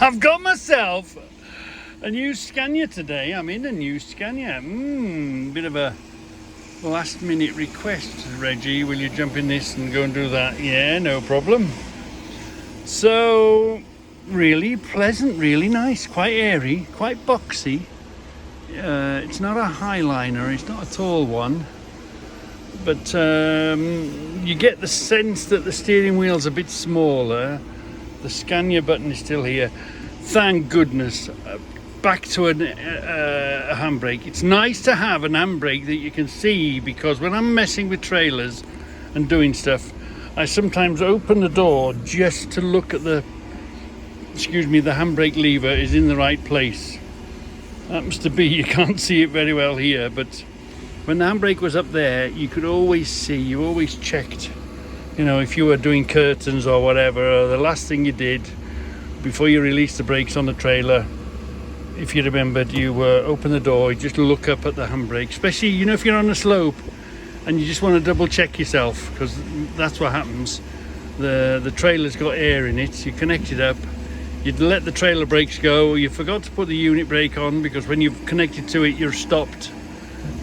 I've got myself a new Scania today. I'm in a new Scania. Bit of a last minute request, Reggie. Will you jump in this and go and do that? Yeah, no problem. So, really pleasant, really nice, quite airy, quite boxy. It's not a highliner, it's not a tall one. But you get the sense that the steering wheel's a bit smaller. The Scania button is still here. Thank goodness. Back to a handbrake. It's nice to have an handbrake that you can see, because when I'm messing with trailers and doing stuff, I sometimes open the door just to look at the handbrake lever is in the right place. Happens to be you can't see it very well here, but when the handbrake was up there, you could always see, you always checked, if you were doing curtains or whatever, or the last thing you did before you released the brakes on the trailer, if you remembered, you open the door, you just look up at the handbrake, especially, if you're on a slope and you just want to double check yourself, because that's what happens. The trailer's got air in it, you connect it up, you'd let the trailer brakes go, you forgot to put the unit brake on, because when you've connected to it, you're stopped.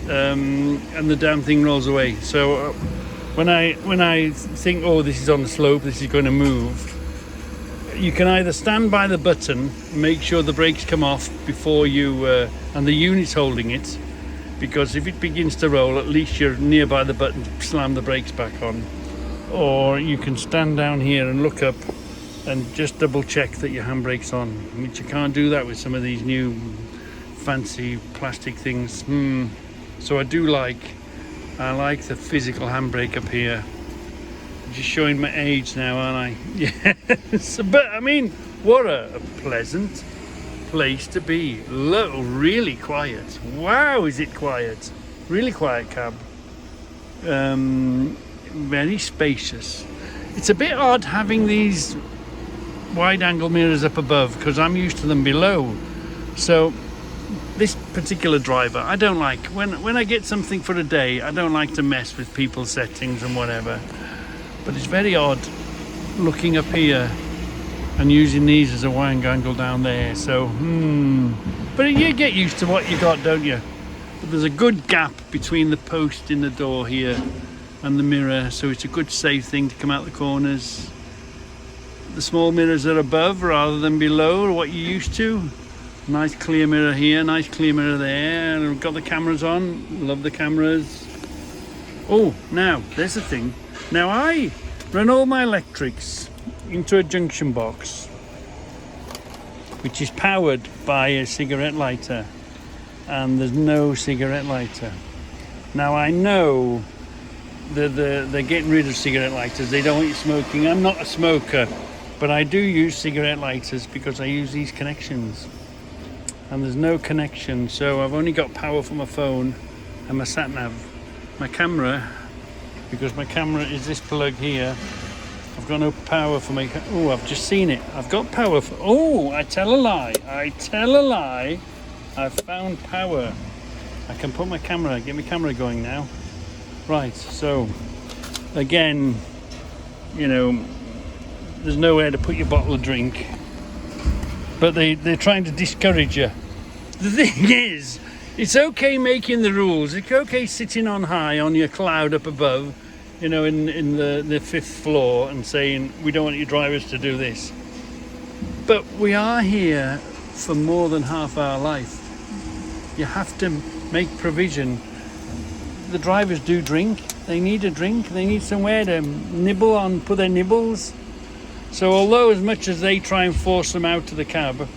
And the damn thing rolls away. So when I think, oh, this is on the slope, this is going to move, you can either stand by the button, make sure the brakes come off before you and the unit's holding it, because if it begins to roll, at least you're nearby the button to slam the brakes back on. Or you can stand down here and look up and just double check that your handbrake's on, which you can't do that with some of these new fancy plastic things. So I like the physical handbrake up here. I'm just showing my age now, aren't I? Yes. But I mean, what a pleasant place to be. Look, really quiet. Wow, is it quiet? Really quiet cab. Very spacious. It's a bit odd having these wide angle mirrors up above, because I'm used to them below. So this particular driver, I don't like, when I get something for a day, I don't like to mess with people's settings and whatever, but it's very odd looking up here and using these as a wide angle down there. So but you get used to what you got, don't you? But there's a good gap between the post in the door here and the mirror, so it's a good safe thing to come out the corners. The small mirrors are above rather than below, what you're used to. Nice clear mirror here, nice clear mirror there, and we've got the cameras on. Love the cameras. Oh, now there's the thing. Now I run all my electrics into a junction box, which is powered by a cigarette lighter, and there's no cigarette lighter. Now I know that they're getting rid of cigarette lighters. They don't want you smoking. I'm not a smoker, but I do use cigarette lighters because I use these connections. And there's no connection, so I've only got power for my phone and my sat nav. My camera, because my camera is this plug here, I've got no power for my oh, I've just seen it. I've got power for, oh, I tell a lie. I've found power. I can put my camera, get my camera going now. Right, so again, there's nowhere to put your bottle of drink. But they're trying to discourage you. The thing is, it's okay making the rules. It's okay sitting on high on your cloud up above, in the fifth floor, and saying, we don't want your drivers to do this. But we are here for more than half our life. You have to make provision. The drivers do drink. They need a drink. They need somewhere to nibble on, put their nibbles. So although as much as they try and force them out to the cab,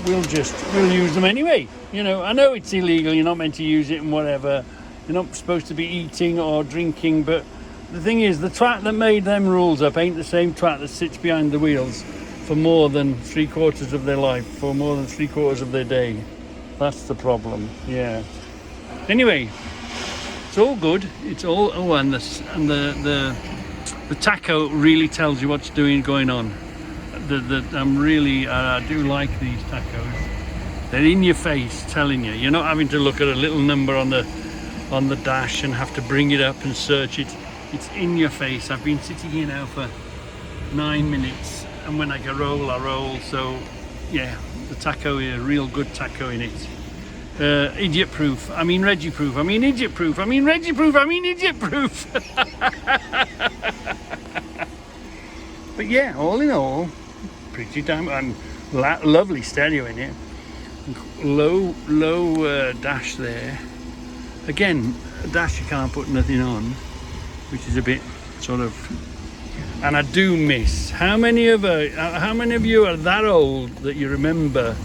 we'll use them anyway. I know it's illegal, you're not meant to use it and whatever. You're not supposed to be eating or drinking, but the thing is, the twat that made them rules up ain't the same twat that sits behind the wheels for more than 3/4 of their life, for more than 3/4 of their day. That's the problem, yeah. Anyway, it's all good. It's all, and the tacho really tells you what's going on. I do like these tachos. They're in your face, telling you. You're not having to look at a little number on the dash and have to bring it up and search it. It's in your face. I've been sitting here now for 9 minutes, and when I can roll, I roll. So yeah, the taco is a real good taco in it. Idiot proof, I mean Reggie proof, I mean idiot proof, I mean Reggie proof, I mean idiot proof. But yeah, all in all, pretty damn, and lovely stereo in it. Low dash there. Again, a dash you can't put nothing on, which is a bit sort of. And I do miss. How many of you are that old that you remember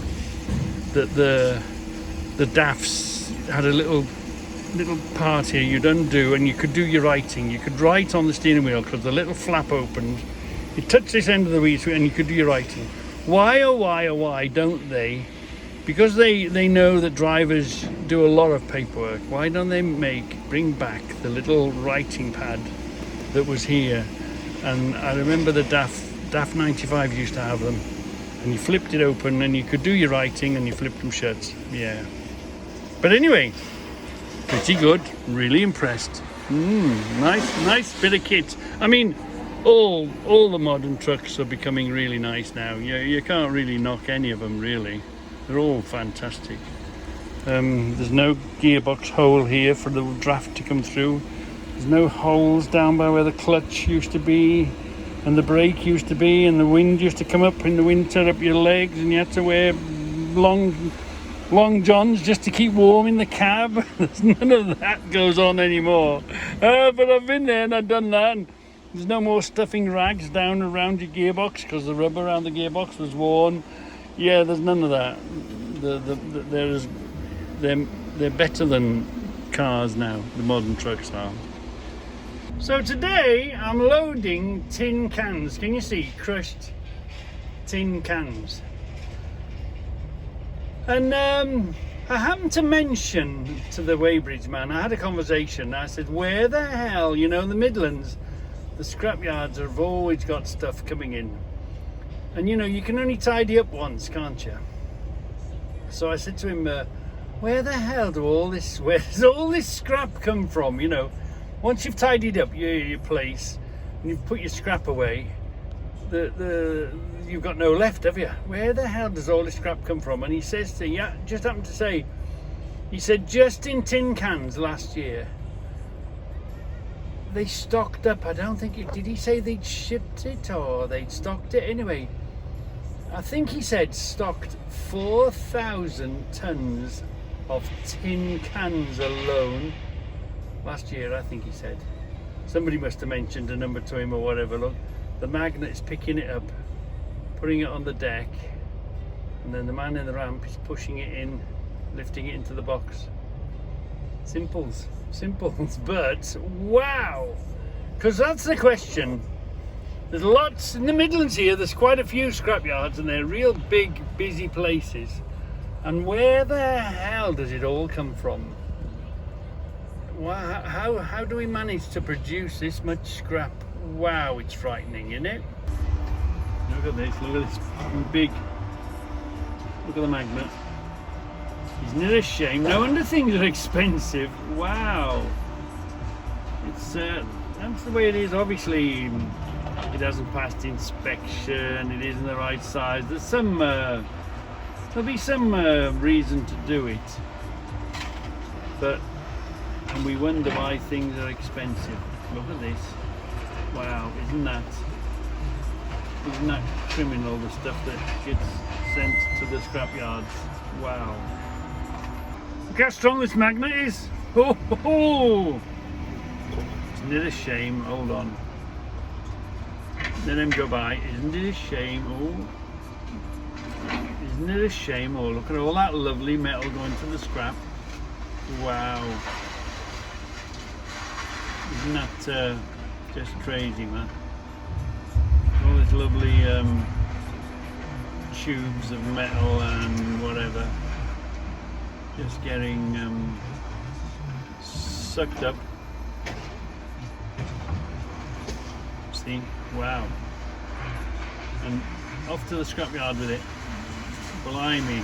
that the DAFs had a little part here you'd undo and you could do your writing. You could write on the steering wheel because the little flap opened. You touch this end of the wheel and you could do your writing. Why oh why don't they? Because they know that drivers do a lot of paperwork. Why don't they bring back the little writing pad that was here? And I remember the DAF 95 used to have them, and you flipped it open and you could do your writing and you flipped them shut. Yeah. But anyway, pretty good. Really impressed. Nice bit of kit. I mean, all the modern trucks are becoming really nice now. You can't really knock any of them really. They're all fantastic. There's no gearbox hole here for the draft to come through. There's no holes down by where the clutch used to be and the brake used to be, and the wind used to come up in the winter up your legs, and you had to wear long johns just to keep warm in the cab. There's none of that goes on anymore. But I've been there and I've done that. And there's no more stuffing rags down around your gearbox because the rubber around the gearbox was worn. Yeah, there's none of that. They're better than cars now, the modern trucks are. So today I'm loading tin cans. Can you see? Crushed tin cans. And I happened to mention to the Weybridge man, I had a conversation. I said, where the hell, in the Midlands, the scrapyards have always got stuff coming in. And you can only tidy up once, can't you? So I said to him, where the hell where does all this scrap come from? Once you've tidied up your place and you've put your scrap away, you've got no left, have you? Where the hell does all this scrap come from? And he says to, just happened to say, he said just in tin cans last year, they stocked up, I don't think, did he say they'd shipped it or they'd stocked it? Anyway, I think he said stocked 4,000 tons of tin cans alone last year, I think he said. Somebody must have mentioned a number to him or whatever. Look, the magnet is picking it up, putting it on the deck, and then the man in the ramp is pushing it in, lifting it into the box. Simples, but wow! Because that's the question. There's lots in the Midlands here. There's quite a few scrapyards, and they're real big, busy places. And where the hell does it all come from? How do we manage to produce this much scrap? Wow, it's frightening, isn't it? Look at this big. Look at the magnet. Isn't it a shame? No wonder things are expensive. Wow. It's that's the way it is. Obviously, it hasn't passed inspection. It isn't the right size. There's some. There'll be some reason to do it, and we wonder why things are expensive. Look at this. Wow, isn't that criminal, the stuff that gets sent to the scrapyards? Wow. Look how strong this magnet is. Oh. Isn't it a shame? Hold on. Let him go by. Isn't it a shame? Oh. Isn't it a shame? Oh, look at all that lovely metal going to the scrap. Wow. Isn't that just crazy, man? All these lovely tubes of metal and whatever just getting sucked up. See? Wow. And off to the scrapyard with it. Blimey.